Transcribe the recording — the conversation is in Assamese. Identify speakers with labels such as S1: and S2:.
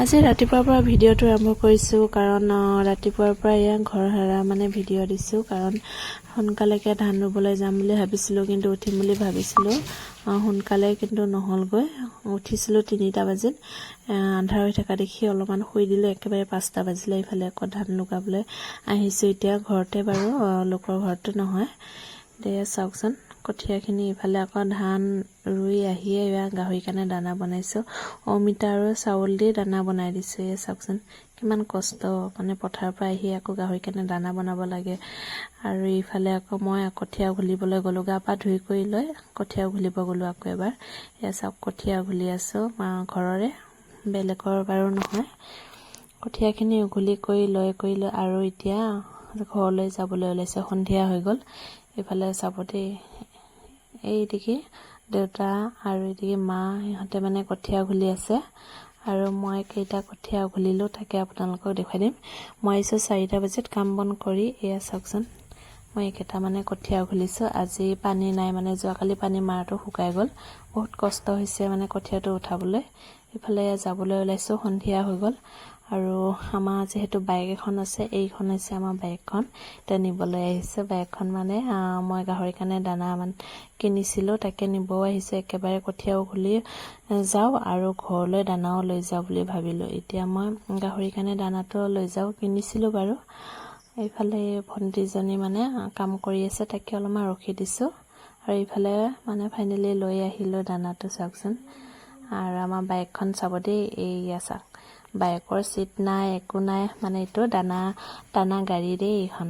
S1: আজি ৰাতিপুৱাৰ পৰা ভিডিঅ'টো আৰম্ভ কৰিছোঁ কাৰণ ৰাতিপুৱাৰ পৰা ঘৰ সাৰা ভিডিঅ' দিছোঁ কাৰণ সোনকালেকে ধান ৰুবলৈ যাম বুলি ভাবিছিলোঁ কিন্তু উঠিম বুলি ভাবিছিলোঁ সোনকালে কিন্তু নহলগৈ উঠিছিলোঁ 3টা বাজিত আন্ধাৰ হৈ থকা দেখি অলপমান শুই দিলোঁ একেবাৰে 5টা বাজিলে ইফালে আকৌ ধান লগাবলৈ আহিছোঁ এতিয়া ঘৰতে বাৰু লোকৰ ঘৰতে নহয় দে চাওকচোন কঠিয়াখিনি ইফালে আকৌ ধান ৰুই আহিয়ে গাহৰি কাৰণে দানা বনাইছোঁ অমিতা আৰু চাউল দি দানা বনাই দিছোঁ এই চাওকচোন কিমান কষ্ট পথাৰৰ পৰা আহি আকৌ গাহৰি কাৰণে দানা বনাব লাগে আৰু ইফালে আকৌ মই কঠিয়া ঘুলিবলৈ গ'লো গা পা ধুই কৰি লৈ কঠিয়া ঘুলিব গ'লো আকৌ এবাৰ এয়া চাওক কঠিয়া ঘুলি আছোঁ ঘৰৰে বেলেগৰ বাৰু নহয় কঠিয়াখিনি ঘুলি কৰি লৈ আৰু এতিয়া ঘৰলৈ যাবলৈ ওলাইছে সন্ধিয়া হৈ গ'ল ইফালে চাবতে এই দেখি দেউতা আৰু এদিকে মা ইহঁতে কঠিয়া ঘুলি আছে আৰু মই কেইটা কঠিয়া ঘুলিলো তাকে আপোনালোকক দেখাই দিম মই আহিছোঁ 4টা বজাত কাম বন কৰি এয়া চাওকচোন মই কেইটা কঠিয়া ঘুলিছোঁ আজি পানী নাই যোৱাকালি পানী মাৰটো শুকাই গ'ল বহুত কষ্ট হৈছে কঠিয়াটো উঠাবলৈ ইফালে যাবলৈ ওলাইছোঁ সন্ধিয়া হৈ গ'ল আৰু আমাৰ যেহেতু বাইক এখন আছে এইখন হৈছে আমাৰ বাইকখন এটা নিবলৈ আহিছে বাইকখন মই গাহৰি কাৰণে দানা কিনিছিলোঁ তাকে নিব আহিছে একেবাৰে কঠিয়াও ঘুলি যাওঁ আৰু ঘৰলৈ দানাও লৈ যাওঁ বুলি ভাবিলোঁ এতিয়া মই গাহৰি কাৰণে দানাটো লৈ যাওঁ কিনিছিলোঁ বাৰু এইফালে ভণ্টিজনী কাম কৰি আছে তাকে অলপমান ৰখি দিছোঁ আৰু ইফালে ফাইনেলি লৈ আহিলোঁ দানাটো চাওকচোন আৰু আমাৰ বাইকখন চাব দেই এইয়া চাওক বাইকৰ চিট নাই একো নাই এইটো দানা গাড়ী দেই এইখন